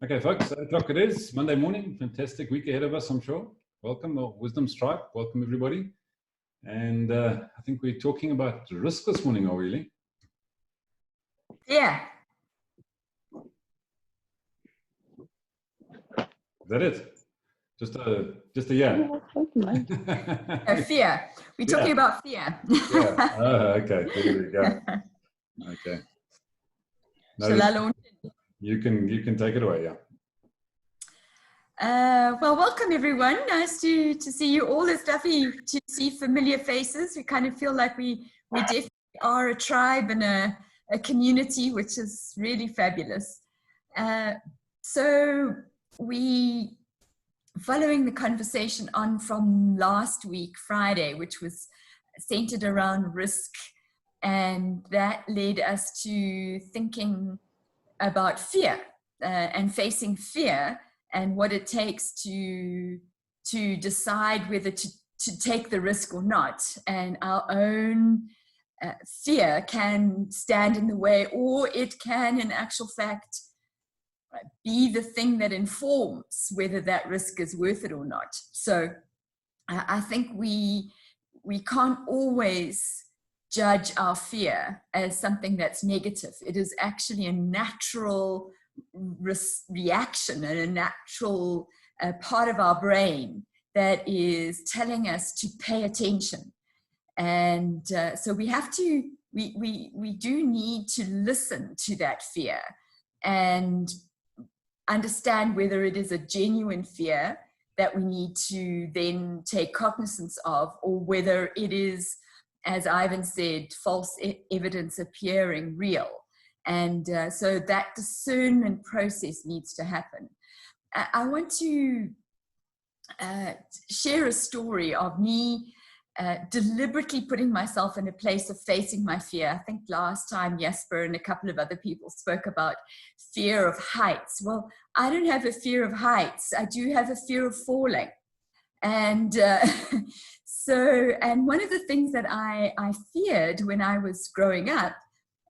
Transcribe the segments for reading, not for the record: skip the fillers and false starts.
Okay, folks, 8 o'clock it is, Monday morning. Fantastic week ahead of us, I'm sure. Welcome, Wisdom Tribe. Welcome, everybody. And I think we're talking about risk this morning, are we, Lee? Yeah. Is that it? Just a yeah. Fear. We're talking about fear. Yeah. Okay. There we go. Okay. No, Shall I launch it? You can take it away. Yeah. Well, welcome everyone. Nice to see you all. It's lovely to see familiar faces. We kind of feel like we definitely are a tribe and a community, which is really fabulous. So we, following the conversation on from last week, Friday, which was centered around risk, and that led us to thinking about fear and facing fear and what it takes to decide whether to take the risk or not. And our own fear can stand in the way, or it can, in actual fact, be the thing that informs whether that risk is worth it or not. So I think we can't always judge our fear as something that's negative. It is actually a natural reaction and a natural part of our brain that is telling us to pay attention. And so we have to, we do need to listen to that fear and understand whether it is a genuine fear that we need to then take cognizance of, or whether it is, as Ivan said, false evidence appearing real. And so that discernment process needs to happen. I want to share a story of me deliberately putting myself in a place of facing my fear. I think last time Jasper and a couple of other people spoke about fear of heights. Well, I don't have a fear of heights. I do have a fear of falling. And and one of the things that I feared when I was growing up,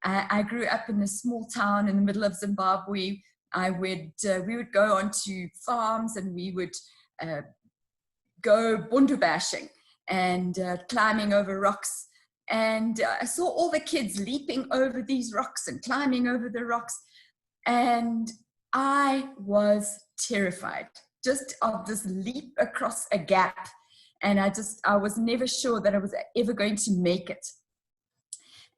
I grew up in a small town in the middle of Zimbabwe. We would go onto farms and we would go bundu bashing and climbing over rocks. And I saw all the kids leaping over these rocks and climbing over the rocks. And I was terrified just of this leap across a gap. And I was never sure that I was ever going to make it.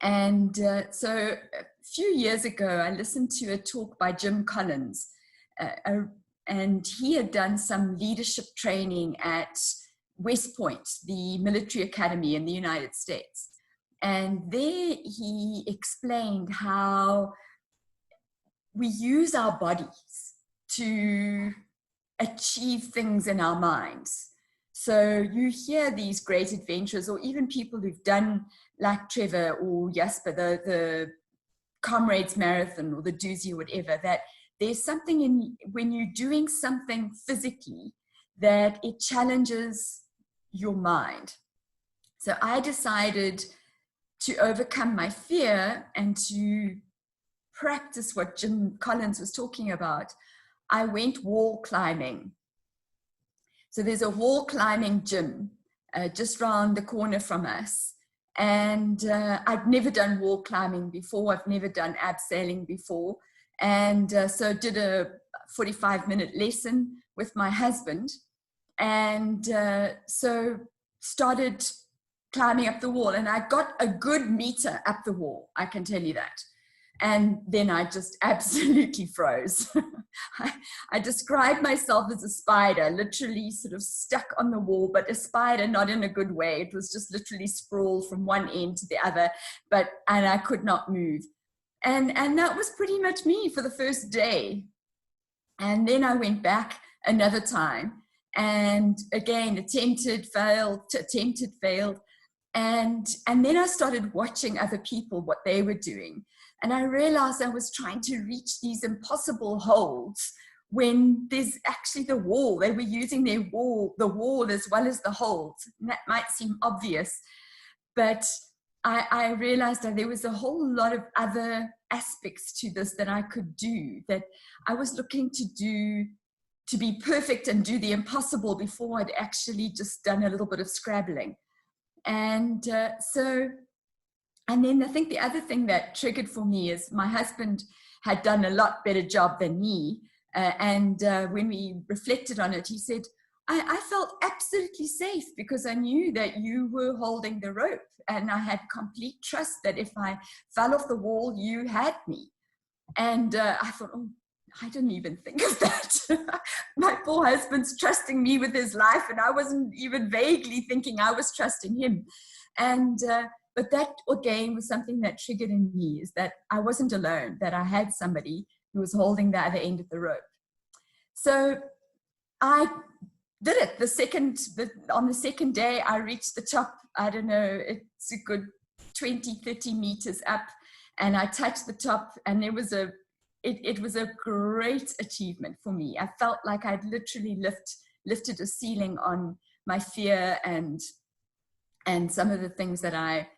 And so a few years ago, I listened to a talk by Jim Collins, and he had done some leadership training at West Point, the military academy in the United States. And there he explained how we use our bodies to achieve things in our minds. So you hear these great adventurers, or even people who've done, like Trevor or Jasper, the Comrades Marathon or the Doozy or whatever, that there's something in when you're doing something physically that it challenges your mind. So I decided to overcome my fear and to practice what Jim Collins was talking about. I went wall climbing. So there's a wall climbing gym just around the corner from us. And I'd never done wall climbing before. I've never done abseiling before. And so did a 45-minute lesson with my husband. And so started climbing up the wall. And I got a good meter up the wall, I can tell you that. And then I just absolutely froze. I described myself as a spider, literally sort of stuck on the wall, but a spider not in a good way. It was just literally sprawled from one end to the other, and I could not move. And that was pretty much me for the first day. And then I went back another time, and again, attempted, failed. And then I started watching other people, what they were doing. And I realized I was trying to reach these impossible holds when there's actually the wall. They were using the wall as well as the holds. And that might seem obvious, but I realized that there was a whole lot of other aspects to this that I could do, that I was looking to be perfect and do the impossible before I'd actually just done a little bit of scrabbling. And and then I think the other thing that triggered for me is my husband had done a lot better job than me. And when we reflected on it, he said, I felt absolutely safe because I knew that you were holding the rope, and I had complete trust that if I fell off the wall, you had me. And I thought, oh, I didn't even think of that. My poor husband's trusting me with his life, and I wasn't even vaguely thinking I was trusting him. And but that again was something that triggered in me, is that I wasn't alone, that I had somebody who was holding the other end of the rope. So I did it. On the second day, I reached the top. I don't know, it's a good 20, 30 meters up, and I touched the top, and it was a great achievement for me. I felt like I'd literally lifted a ceiling on my fear and some of the things that I,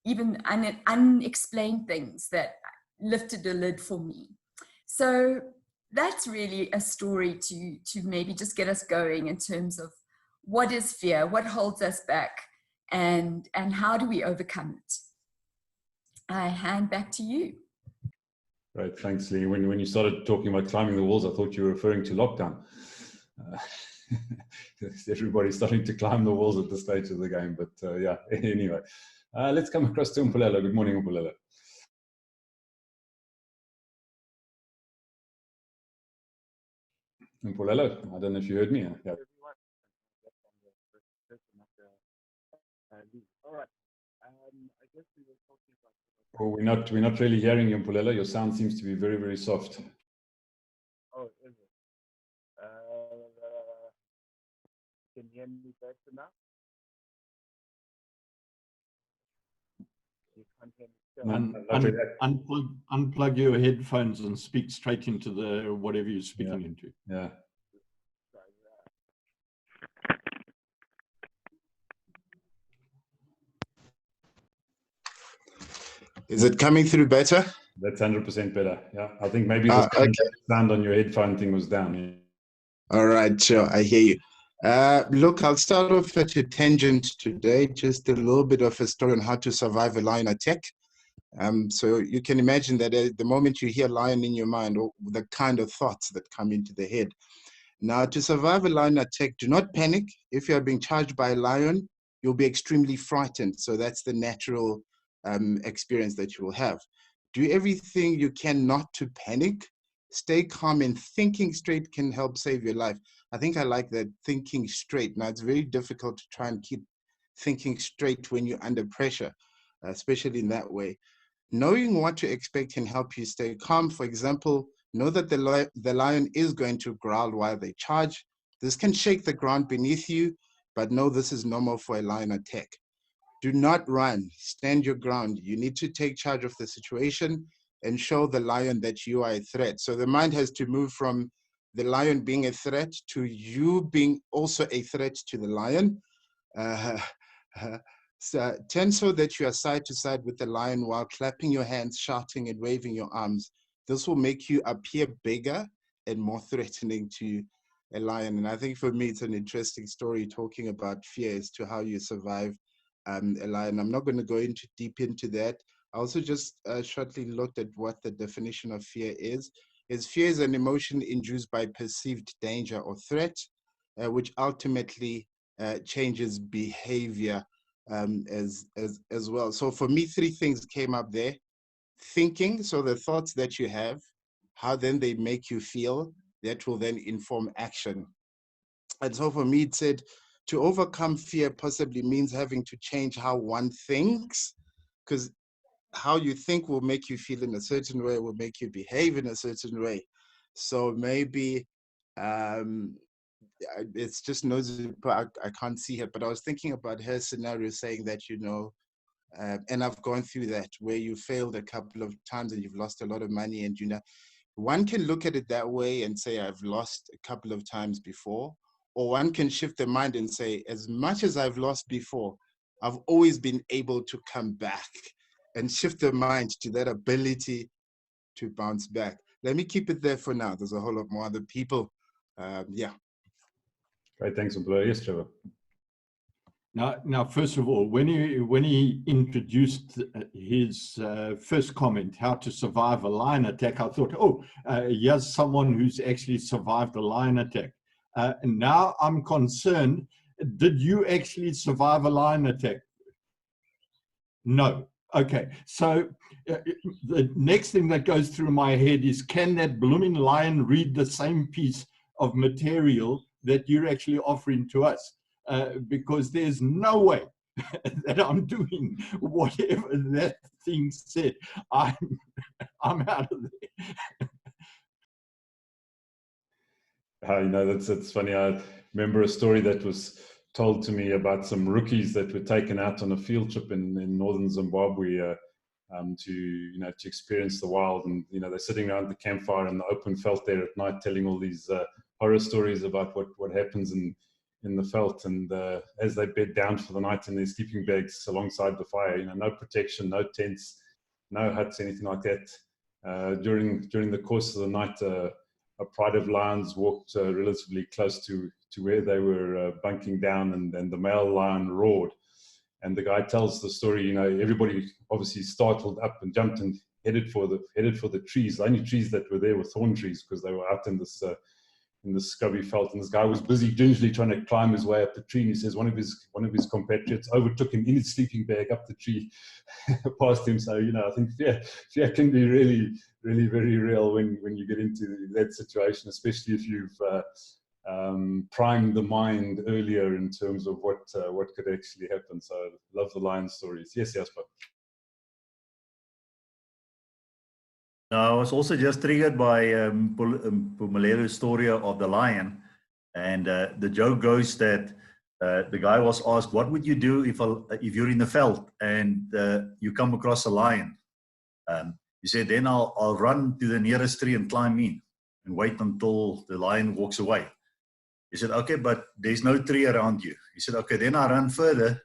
even unexplained things that lifted a lid for me. So that's really a story to maybe just get us going in terms of what is fear, what holds us back, and how do we overcome it. I hand back to you. Right, thanks, Lee. When you started talking about climbing the walls, I thought you were referring to lockdown. Everybody's starting to climb the walls at this stage of the game, but yeah, anyway. Let's come across to Mpulela. Good morning, Mpulela. Mpulela, I don't know if you heard me. Yeah. All right. I guess we were talking about. Oh, we're not really hearing you, Mpulela. Your sound seems to be very, very soft. Oh, is it? Can you hear me better now? You can't hear me. Unplug your headphones and speak straight into the whatever you're speaking into. Yeah. Is it coming through better? That's 100% better. Yeah, I think maybe the sound on your headphone thing was down. Yeah. All right, sure, I hear you. Look, I'll start off at a tangent today, just a little bit of a story on how to survive a lion attack. So you can imagine that at the moment you hear lion in your mind, or the kind of thoughts that come into the head. Now, to survive a lion attack, do not panic. If you are being charged by a lion, you'll be extremely frightened. So that's the natural experience that you will have. Do everything you can not to panic. Stay calm, and thinking straight can help save your life. I think I like that, thinking straight. Now, it's very difficult to try and keep thinking straight when you're under pressure, especially in that way. Knowing what to expect can help you stay calm. For example, know that the lion is going to growl while they charge. This can shake the ground beneath you, but know this is normal for a lion attack. Do not run, stand your ground. You need to take charge of the situation and show the lion that you are a threat. So the mind has to move from the lion being a threat to you being also a threat to the lion. So turn so that you are side to side with the lion while clapping your hands, shouting and waving your arms. This will make you appear bigger and more threatening to a lion. And I think for me, it's an interesting story talking about fear as to how you survive a lion. I'm not going to go deep into that. I also just shortly looked at what the definition of fear is. Fear is an emotion induced by perceived danger or threat, which ultimately changes behavior as well. So for me, three things came up there. Thinking, so the thoughts that you have, how then they make you feel, that will then inform action. And so for me, it said, to overcome fear possibly means having to change how one thinks, because how you think will make you feel in a certain way, will make you behave in a certain way. So maybe it's just nosy, but I can't see her. But I was thinking about her scenario, saying that, you know, and I've gone through that, where you failed a couple of times and you've lost a lot of money, and you know, one can look at it that way and say, I've lost a couple of times before. Or one can shift the mind and say, as much as I've lost before, I've always been able to come back and shift the mind to that ability to bounce back. Let me keep it there for now. There's a whole lot more other people. Yeah. Great, thanks, Mpilo. Yes, Trevor. Now, first of all, when he introduced his first comment, how to survive a lion attack, I thought, oh, here's someone who's actually survived a lion attack. And now I'm concerned, did you actually survive a lion attack? No. Okay. So the next thing that goes through my head is, can that blooming lion read the same piece of material that you're actually offering to us? Because there's no way that I'm doing whatever that thing said. I'm out of there. You know, it's funny. I remember a story that was told to me about some rookies that were taken out on a field trip in northern Zimbabwe to experience the wild, and they're sitting around the campfire in the open veld there at night, telling all these horror stories about what happens in the veld, and as they bed down for the night in their sleeping bags alongside the fire, no protection, no tents, no huts, anything like that. During the course of the night, a pride of lions walked relatively close to where they were bunking down, and the male lion roared. And the guy tells the story, everybody obviously startled up and jumped and headed for the trees. The only trees that were there were thorn trees, because they were out in this scrubby veld. And this guy was busy gingerly trying to climb his way up the tree. And he says one of his compatriots overtook him in his sleeping bag up the tree, past him. So I think fear can be really, really very real when you get into that situation, especially if you've primed the mind earlier in terms of what could actually happen. So I love the lion stories. Yes, Jasper. I was also just triggered by Mpumelo's story of the lion, and the joke goes that the guy was asked, "What would you do if you're in the veld and you come across a lion?" He said, "Then I'll run to the nearest tree and climb in and wait until the lion walks away." He said, "Okay, but there's no tree around you." He said, "Okay, then I run further,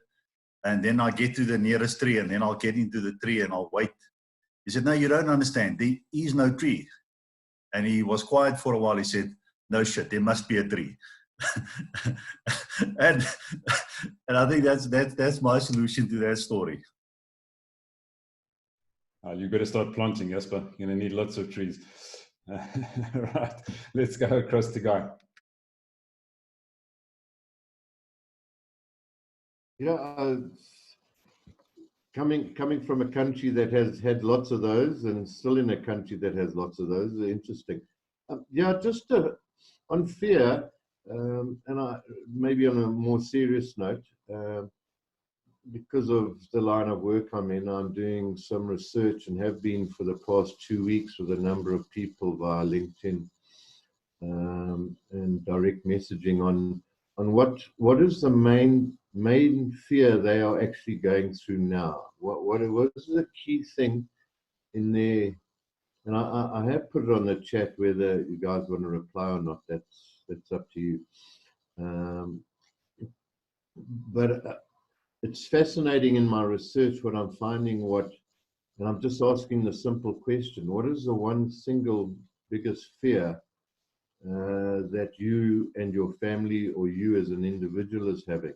and then I'll get to the nearest tree, and then I'll get into the tree and I'll wait." He said, "No, you don't understand. There is no tree." And he was quiet for a while. He said, "No shit, there must be a tree." and I think that's my solution to that story. You've got to start planting, Jasper. You're going to need lots of trees. Right, let's go across to Guy. Yeah, coming from a country that has had lots of those, and still in a country that has lots of those, interesting. Yeah, just on fear, and maybe on a more serious note, because of the line of work I'm in, I'm doing some research and have been for the past 2 weeks with a number of people via LinkedIn and direct messaging on what is the main fear they are actually going through now. What is the key thing in there? And I have put it on the chat, whether you guys want to reply or not. That's up to you. But it's fascinating in my research what I'm finding. And I'm just asking the simple question: what is the one single biggest fear that you and your family, or you as an individual, is having?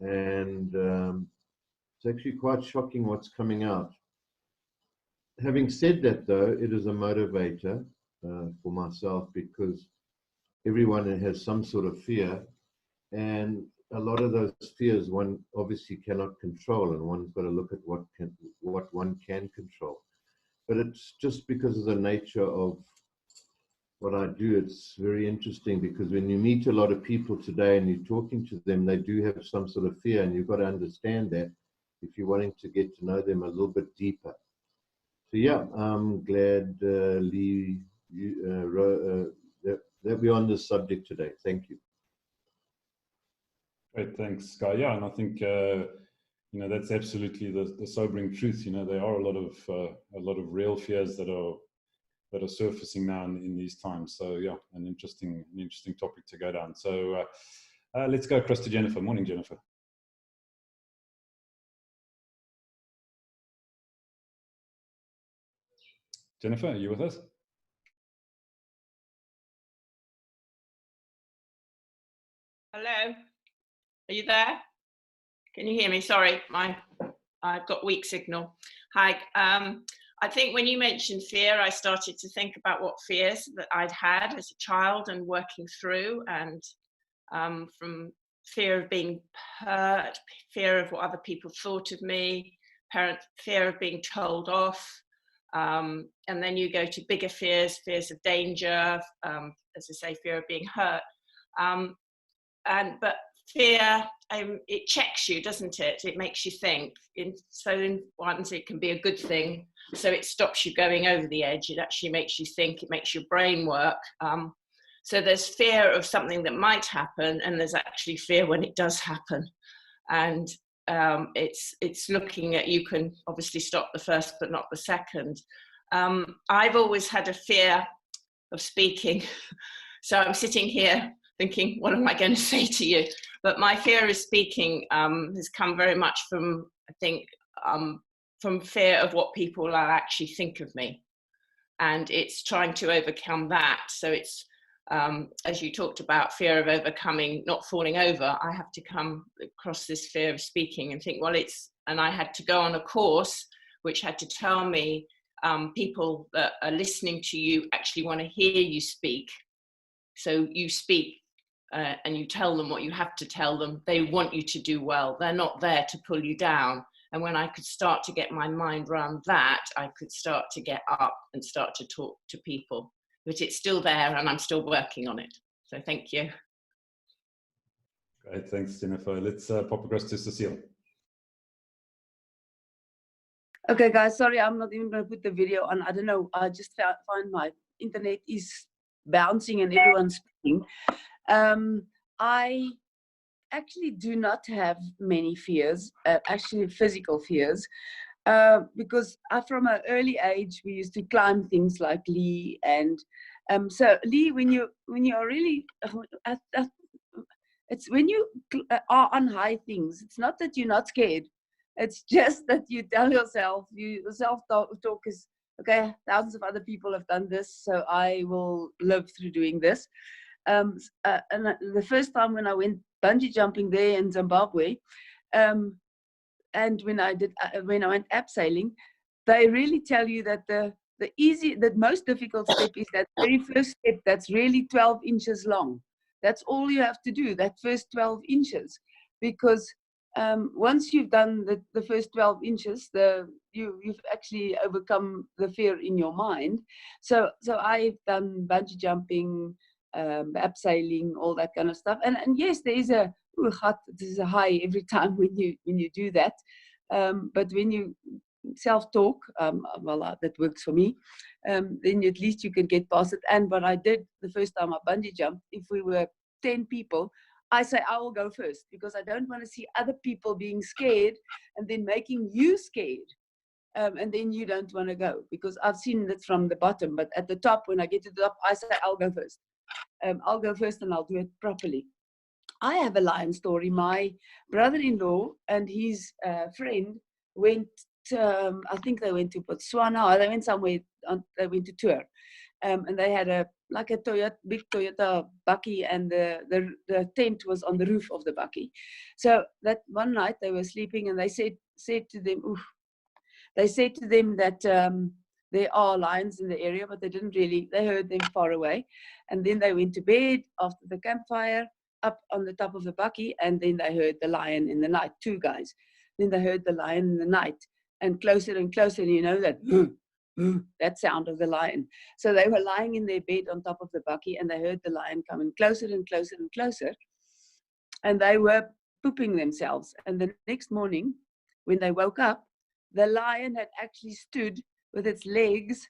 And it's actually quite shocking what's coming out. Having said that, though, it is a motivator for myself, because everyone has some sort of fear, and a lot of those fears one obviously cannot control, and one's got to look at what one can control. But it's just because of the nature of what I do. It's very interesting, because when you meet a lot of people today and you're talking to them, they do have some sort of fear, and you've got to understand that if you're wanting to get to know them a little bit deeper. So yeah, I'm glad, Lee, that we're on this subject today. Thank you. Great, thanks, Guy. Yeah, and I think that's absolutely the sobering truth. There are a lot of real fears that are surfacing now in these times. So yeah, an interesting topic to go down. So let's go across to Jennifer. Morning, Jennifer. Jennifer, are you with us? Hello, are you there? Can you hear me? Sorry, I've got weak signal. Hi, I think when you mentioned fear, I started to think about what fears that I'd had as a child and working through, and from fear of being hurt, fear of what other people thought of me, fear of being told off, and then you go to bigger fears, fears of danger, as I say, fear of being hurt. But fear, it checks you, doesn't it? It makes you think. So in ones, it can be a good thing. So it stops you going over the edge. It actually makes you think. It makes your brain work. So there's fear of something that might happen, and there's actually fear when it does happen. And it's looking at, you can obviously stop the first, but not the second. I've always had a fear of speaking. So I'm sitting here thinking, what am I going to say to you? But my fear of speaking has come very much from, I think, from fear of what people will actually think of me. And it's trying to overcome that. So it's, as you talked about, fear of overcoming, not falling over. I have to come across this fear of speaking and think, well, and I had to go on a course which had to tell me people that are listening to you actually want to hear you speak. So you speak and you tell them what you have to tell them. They want you to do well. They're not there to pull you down. And when I could start to get my mind around that, I could start to get up and start to talk to people. But it's still there, and I'm still working on it. So thank you. Great, thanks, Jennifer. Let's pop across to Cecile. Okay, guys, sorry, I'm not even going to put the video on. I don't know. I just found my internet is bouncing and everyone's speaking. I actually do not have many fears, actually physical fears, because from an early age we used to climb things like Lee, and so Lee, when you are really, it's when you are on high things, it's not that you're not scared, it's just that you tell yourself, self-talk is, okay, thousands of other people have done this, so I will live through doing this. And the first time when I went bungee jumping there in Zimbabwe, and when I went abseiling, they really tell you that the most difficult step is that very first step that's really 12 inches long. That's all you have to do, that first 12 inches, because once you've done the first 12 inches, you've actually overcome the fear in your mind. So I've done bungee jumping, abseiling, all that kind of stuff, and yes, there is a high every time when you do that, but when you self-talk, well, that works for me, then at least you can get past it. And what I did the first time I bungee jumped, if we were 10 people, I say I will go first, because I don't want to see other people being scared and then making you scared. And then you don't want to go, because I've seen it from the bottom, but at the top, when I get to the top, I say I'll go first. I'll go first and I'll do it properly. I have a lion story. My brother-in-law and his friend went, I think they went to Botswana, or they went somewhere, they went to tour. And they had a big Toyota bakkie, and the tent was on the roof of the bakkie. So that one night they were sleeping, and they said to them, they said to them that there are lions in the area, but they didn't really, they heard them far away. And then they went to bed after the campfire up on the top of the bakkie, and then they heard the lion in the night, 2 guys. Then they heard the lion in the night, and closer and closer, and you know that sound of the lion. So they were lying in their bed on top of the bakkie, and they heard the lion coming closer and closer and closer, and they were pooping themselves. And the next morning, when they woke up, the lion had actually stood with its legs,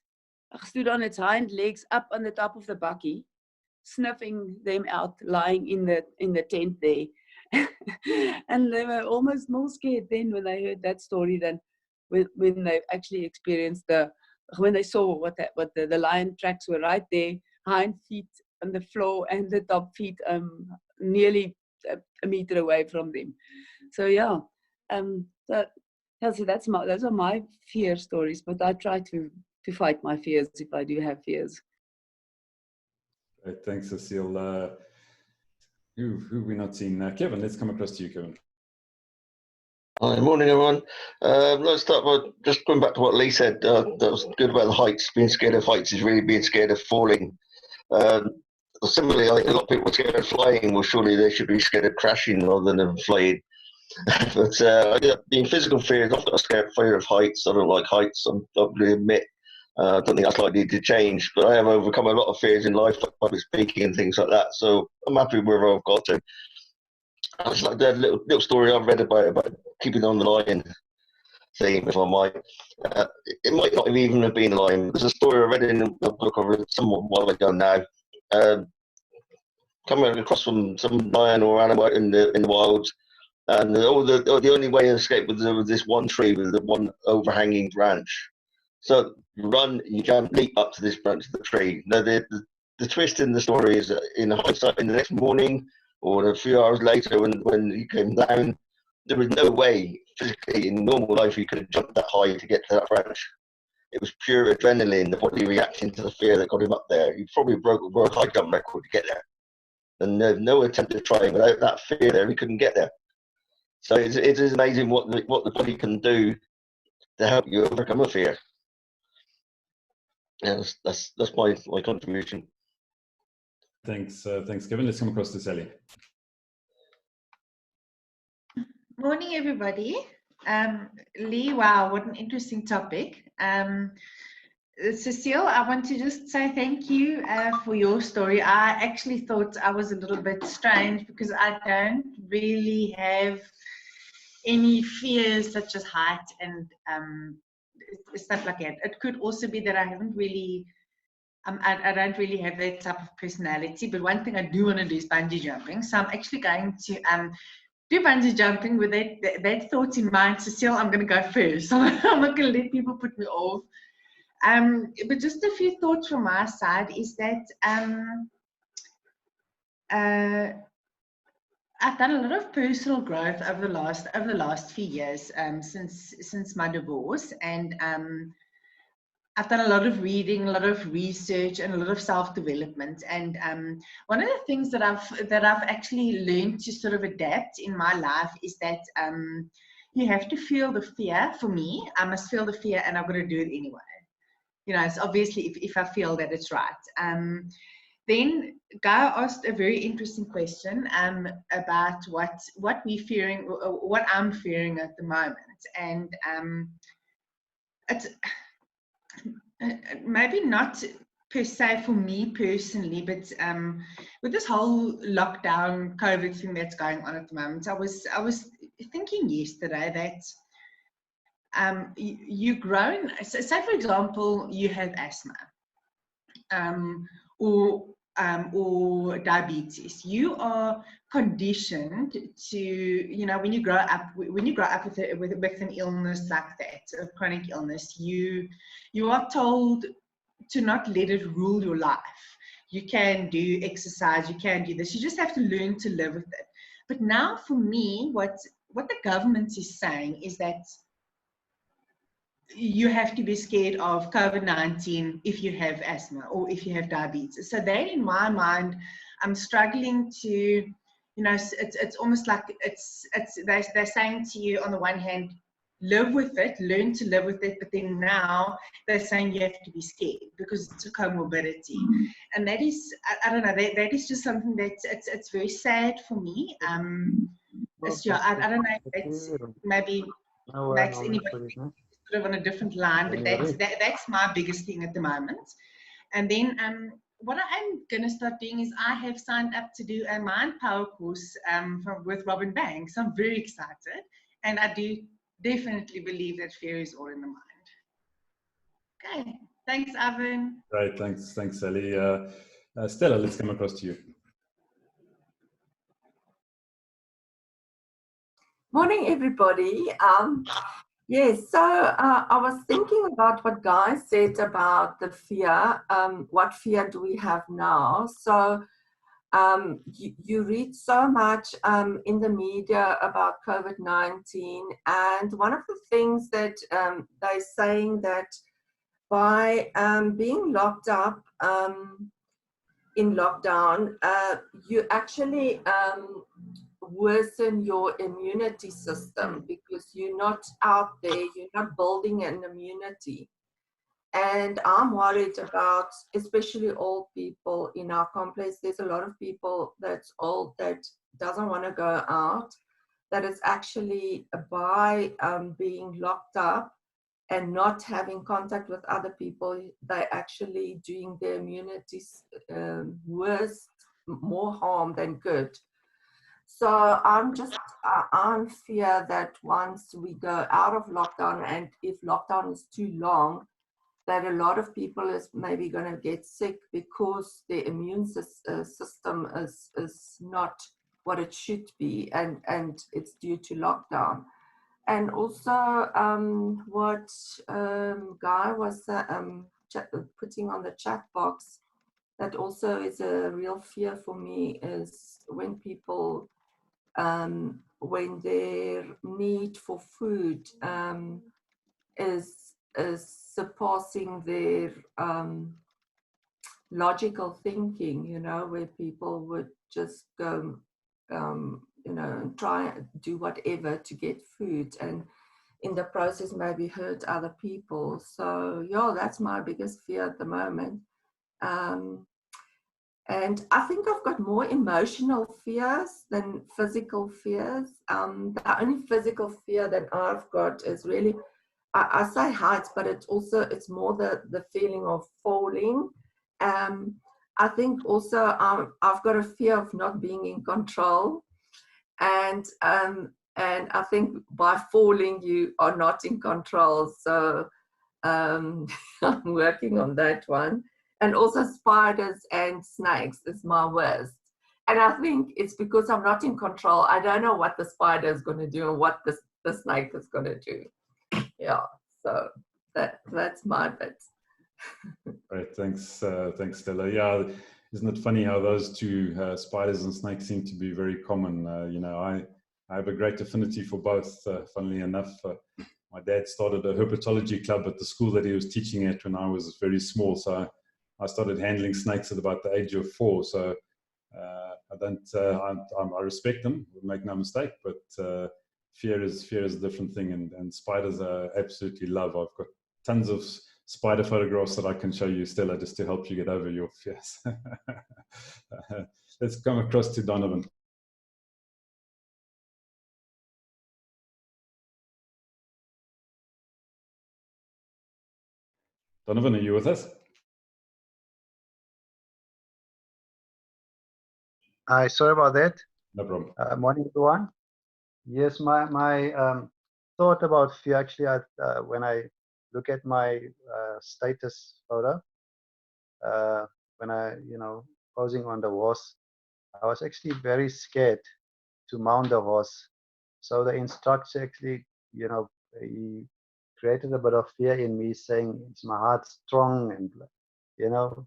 stood on its hind legs up on the top of the bakkie, sniffing them out, lying in the tent there. And they were almost more scared then when they heard that story than when they actually experienced when they saw what the lion tracks were right there, hind feet on the floor and the top feet nearly a meter away from them. So yeah, so those are my fear stories, but I try to fight my fears if I do have fears. Great, thanks, Cecile. Who we not seen? Kevin, let's come across to you, Kevin. Hi, morning everyone. Let's start by just going back to what Lee said. That was good about the heights. Being scared of heights is really being scared of falling. Similarly, I think a lot of people are scared of flying. Well, surely they should be scared of crashing rather than flying. But being physical fears, I've got a fear of heights. I don't like heights. I don't really admit. I don't think that's likely to change. But I have overcome a lot of fears in life, like public speaking and things like that. So I'm happy wherever I've got to. It's like that little story I've read about keeping on the line theme, if I might. It might not have even have been a line. There's a story I read in a book I read somewhat while ago now. Coming across from some lion or animal in the wilds, and the only way to escape was this one tree with the one overhanging branch. So you run, you jump, leap up to this branch of the tree. Now the twist in the story is that in hindsight, in the next morning, or a few hours later when he came down, there was no way physically in normal life you could have jumped that high to get to that branch. It was pure adrenaline, the body reacting to the fear that got him up there. He probably broke a world high jump record to get there. And there's no attempt to try. Without that fear there, he couldn't get there. So it is amazing what the body can do to help you overcome a fear. Yeah, that's my contribution. Thanks, Kevin. Let's come across to Sally. Morning, everybody. Lee, wow, what an interesting topic. Cecile, I want to just say thank you for your story. I actually thought I was a little bit strange because I don't really have any fears such as height and stuff like that. It could also be that I haven't really I don't really have that type of personality, but one thing I do want to do is bungee jumping. So I'm actually going to do bungee jumping with that thought in mind. Cecile, I'm going to go first. I'm not going to let people put me off. But just a few thoughts from my side is that I've done a lot of personal growth over the last few years since my divorce, and I've done a lot of reading, a lot of research, and a lot of self-development. And one of the things that I've actually learned to sort of adapt in my life is that you have to feel the fear. For me, I must feel the fear, and I'm going to do it anyway. You know, it's obviously if I feel that it's right. Then Guy asked a very interesting question about what we're fearing, what I'm fearing at the moment, and it's maybe not per se for me personally, but with this whole lockdown COVID thing that's going on at the moment, I was thinking yesterday that you've grown. So say for example, you have asthma, or diabetes. You are conditioned to, you know, when you grow up with an illness like that, a chronic illness, you are told to not let it rule your life. You can do exercise, you can do this, you just have to learn to live with it. But now for me, what the government is saying is that you have to be scared of COVID-19 if you have asthma or if you have diabetes. So that, in my mind, I'm struggling to, you know, it's almost like they're saying to you on the one hand, live with it, learn to live with it, but then now they're saying you have to be scared because it's a comorbidity. And that is, I don't know, that is just something that it's very sad for me. It's, yeah, I don't know if that's maybe makes anybody sort of on a different line, but that's my biggest thing at the moment. And then what I'm going to start doing is I have signed up to do a Mind Power course with Robin Banks. I'm very excited, and I do definitely believe that fear is all in the mind. Okay, thanks, Ivan. Right, thanks, Sally. Stella, let's come across to you. Morning, everybody. Yes, so I was thinking about what Guy said about the fear. What fear do we have now? So you read so much in the media about COVID-19, and one of the things that they're saying that by being locked up in lockdown, you actually worsen your immunity system because you're not out there, you're not building an immunity. And I'm worried about, especially old people in our complex. There's a lot of people that's old that doesn't want to go out, that is actually by being locked up and not having contact with other people, they're actually doing their immunity worse, more harm than good. So I'm fear that once we go out of lockdown, and if lockdown is too long, that a lot of people is maybe going to get sick because their immune system is not what it should be, and it's due to lockdown. And also what Guy was putting on the chat box, that also is a real fear for me, is when people, when their need for food is surpassing their logical thinking, you know, where people would just go, you know, try and do whatever to get food, and in the process maybe hurt other people. So yeah, that's my biggest fear at the moment. And I think I've got more emotional fears than physical fears. The only physical fear that I've got is really, I say heights, but it's more the feeling of falling. I think also I've got a fear of not being in control, and I think by falling you are not in control. So I'm working on that one. And also spiders and snakes is my worst. And I think it's because I'm not in control. I don't know what the spider is going to do and what the snake is going to do. Yeah, so that's my bit. Great, thanks, thanks, Stella. Yeah, isn't it funny how those two, spiders and snakes, seem to be very common? You know, I have a great affinity for both. Funnily enough, my dad started a herpetology club at the school that he was teaching at when I was very small. So I started handling snakes at about the age of 4. So I respect them, make no mistake, but fear is a different thing, and spiders I absolutely love. I've got tons of spider photographs that I can show you, Stella, just to help you get over your fears. Let's come across to Donovan. Donovan, are you with us? Hi, sorry about that. No problem. Morning, everyone. Yes, my thought about fear, actually, when I look at my status photo, when I, posing on the horse, I was actually very scared to mount the horse. So the instructor actually, he created a bit of fear in me, saying, "Is my heart strong?" And,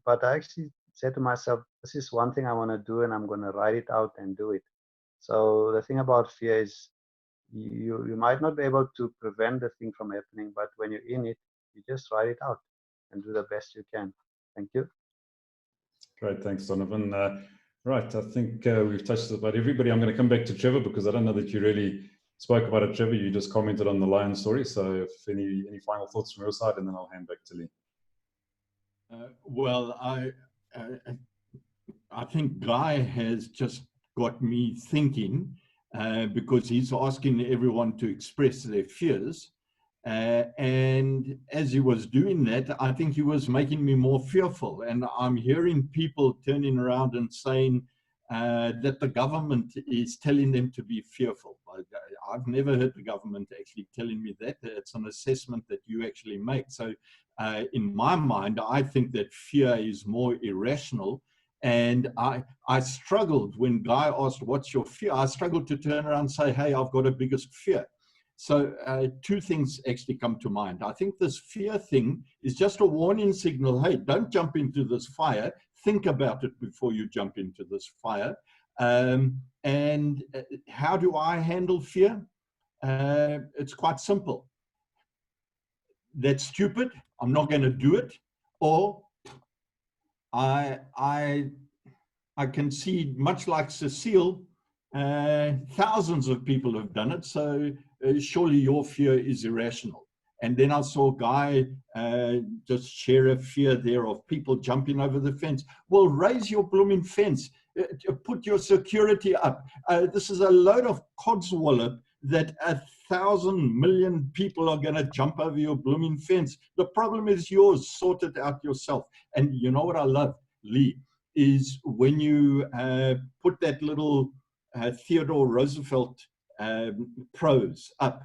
but I actually said to myself, this is one thing I want to do, and I'm going to write it out and do it. So the thing about fear is you might not be able to prevent the thing from happening, but when you're in it, you just write it out and do the best you can. Thank you. Great, thanks, Donovan. Right, I think we've touched about everybody. I'm going to come back to Trevor because I don't know that you really spoke about it, Trevor. You just commented on the lion story. So if any final thoughts from your side, and then I'll hand back to Lee. Well, I think Guy has just got me thinking because he's asking everyone to express their fears. And as he was doing that, I think he was making me more fearful. And I'm hearing people turning around and saying that the government is telling them to be fearful. I've never heard the government actually telling me that. It's an assessment that you actually make. So in my mind, I think that fear is more irrational. And I struggled when Guy asked, what's your fear? I struggled to turn around and say, hey, I've got a biggest fear. So two things actually come to mind. I think this fear thing is just a warning signal. Hey, don't jump into this fire. Think about it before you jump into this fire. And how do I handle fear? It's quite simple. That's stupid. I'm not going to do it, or I can see, much like Cecile, thousands of people have done it, so surely your fear is irrational. And then I saw a guy just share a fear there of people jumping over the fence. Well, raise your blooming fence. Put your security up. This is a load of codswallop that 1,000 million people are going to jump over your blooming fence. The problem is yours. Sort it out yourself. And you know what I love, Lee, is when you put that little Theodore Roosevelt prose up.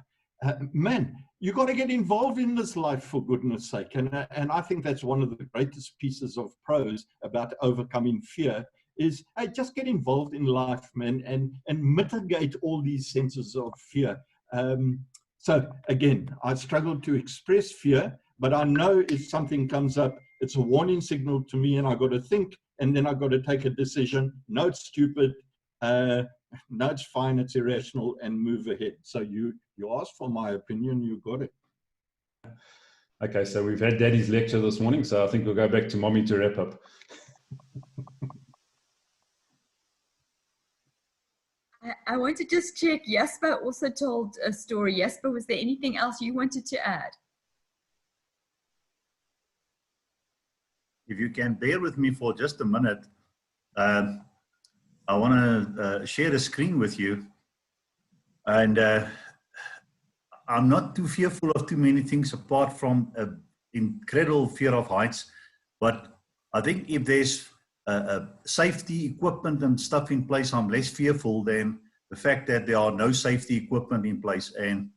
Man, you got to get involved in this life, for goodness sake. And I think that's one of the greatest pieces of prose about overcoming fear is, hey, just get involved in life, man, and mitigate all these senses of fear. So again, I struggle to express fear, but I know if something comes up, it's a warning signal to me, and I got to think, and then I got to take a decision. No, it's stupid. No, it's fine. It's irrational, and move ahead. So you asked for my opinion. You got it. Okay, so we've had Daddy's lecture this morning, so I think we'll go back to Mommy to wrap up. I want to just check. Jasper also told a story. Jasper, was there anything else you wanted to add? If you can bear with me for just a minute, I want to share a screen with you. And I'm not too fearful of too many things apart from an incredible fear of heights. But I think if there's safety equipment and stuff in place, I'm less fearful than the fact that there are no safety equipment in place. And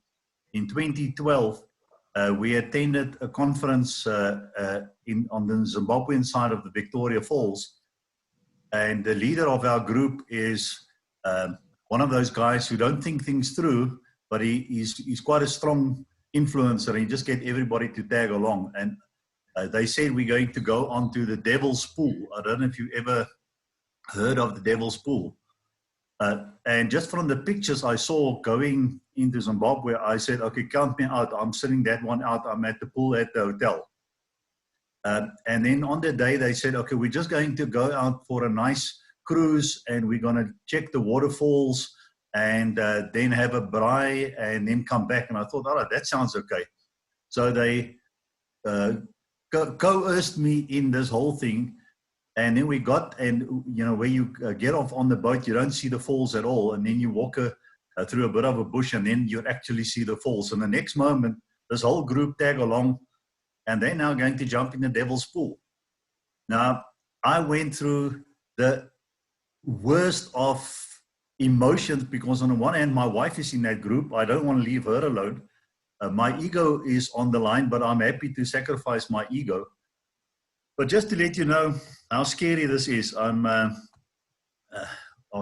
in 2012, we attended a conference on the Zimbabwean side of the Victoria Falls. And the leader of our group is one of those guys who don't think things through, but he's quite a strong influencer. He just get everybody to tag along. And they said we're going to go onto the Devil's Pool. I don't know if you ever heard of the Devil's Pool. And just from the pictures I saw going into Zimbabwe, I said, okay, count me out. I'm sitting that one out. I'm at the pool at the hotel. And then on the day they said, okay, we're just going to go out for a nice cruise and we're going to check the waterfalls and then have a braai and then come back. And I thought, all right, that sounds okay. So they coerced me in this whole thing. And then we got, and you know, where you get off on the boat, you don't see the falls at all. And then you walk through a bit of a bush and then you actually see the falls. And the next moment, this whole group tag along and they're now going to jump in the Devil's Pool. Now, I went through the worst of emotions because on the one hand, my wife is in that group. I don't want to leave her alone. My ego is on the line, but I'm happy to sacrifice my ego. But just to let you know how scary this is, I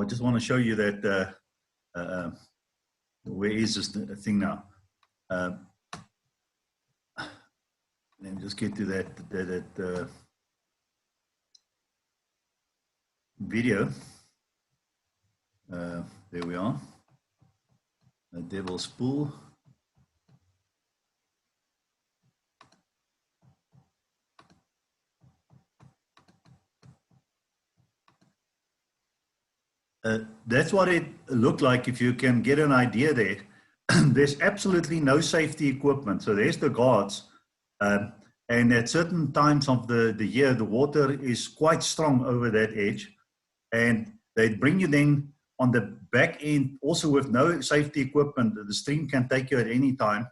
just want to show you that, where is this thing now? Let me just get to that video. There we are. The Devil's Pool. That's what it looked like. If you can get an idea there, there's absolutely no safety equipment. So there's the guards. And at certain times of the year, the water is quite strong over that edge. And they bring you then on the back end, also with no safety equipment. The stream can take you at any time.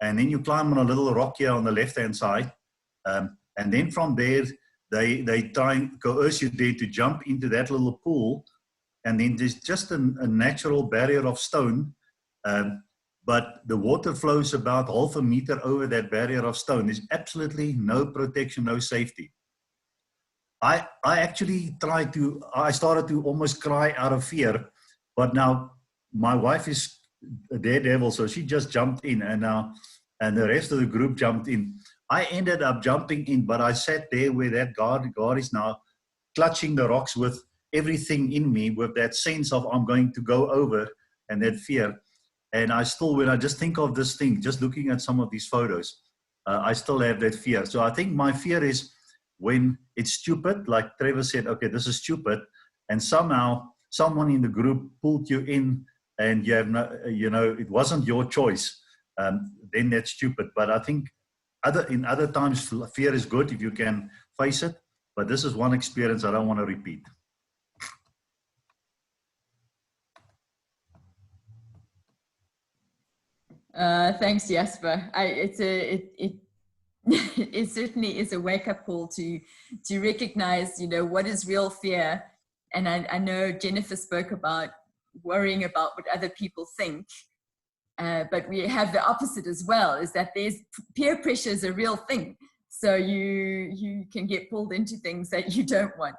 And then you climb on a little rock here on the left-hand side. And then from there, they try and coerce you there to jump into that little pool. And then there's just a natural barrier of stone. But the water flows about half a meter over that barrier of stone. There's absolutely no protection, no safety. I actually I started to almost cry out of fear. But now my wife is a daredevil, so she just jumped in. And the rest of the group jumped in. I ended up jumping in, but I sat there where that guard is now clutching the rocks with everything in me, with that sense of I'm going to go over and that fear. And I still, when I just think of this thing, just looking at some of these photos, I still have that fear. So I think my fear is when it's stupid, like Trevor said, okay, this is stupid, and somehow someone in the group pulled you in, and you have no, you know, it wasn't your choice. Then that's stupid. But I think in other times, fear is good if you can face it. But this is one experience I don't want to repeat. Thanks, Jasper. It certainly is a wake-up call to recognize, you know, what is real fear. And I know Jennifer spoke about worrying about what other people think, but we have the opposite as well, is that there's peer pressure is a real thing. So you can get pulled into things that you don't want.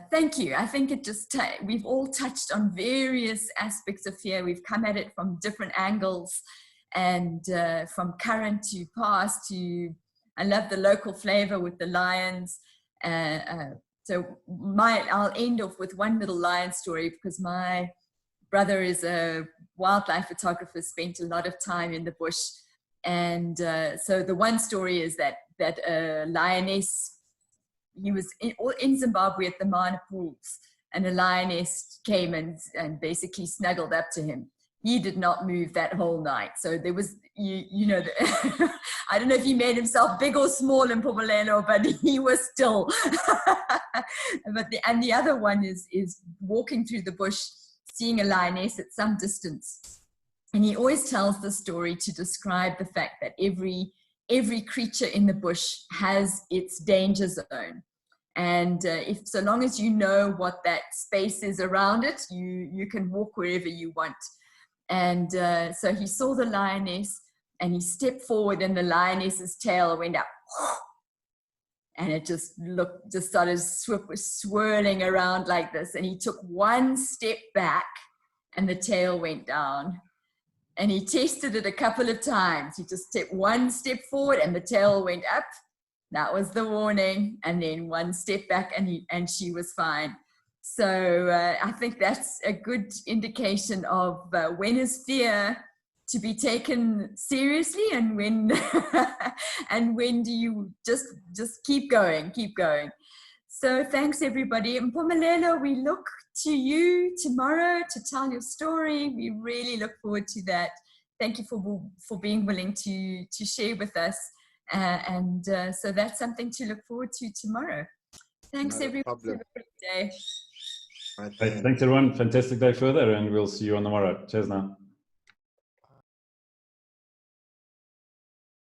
Thank you. I think it just, we've all touched on various aspects of fear. We've come at it from different angles, and from current to past to, I love the local flavor with the lions. So I'll end off with one little lion story, because my brother is a wildlife photographer, spent a lot of time in the bush. And so the one story is that a lioness, he was in Zimbabwe at the Mana Pools, and a lioness came and basically snuggled up to him. He did not move that whole night. So there was, you know, I don't know if he made himself big or small in Mpumalelo, but he was still. And the other one is walking through the bush, seeing a lioness at some distance. And he always tells the story to describe the fact that every creature in the bush has its danger zone. And so long as you know what that space is around it, you can walk wherever you want. And so he saw the lioness, and he stepped forward, and the lioness's tail went up, and it just started swirling around like this. And he took one step back, and the tail went down. And he tested it a couple of times. He just took one step forward, and the tail went up. That was the warning. And then one step back, and she was fine. So I think that's a good indication of when is fear to be taken seriously, and when and when do you just keep going. So thanks, everybody. Mpumalelo, we look to you tomorrow to tell your story. We really look forward to that. Thank you for being willing to share with us. So that's something to look forward to tomorrow. Thanks, everyone. Have a great day. Thanks, everyone. Fantastic day further, and we'll see you on tomorrow. Cheers now.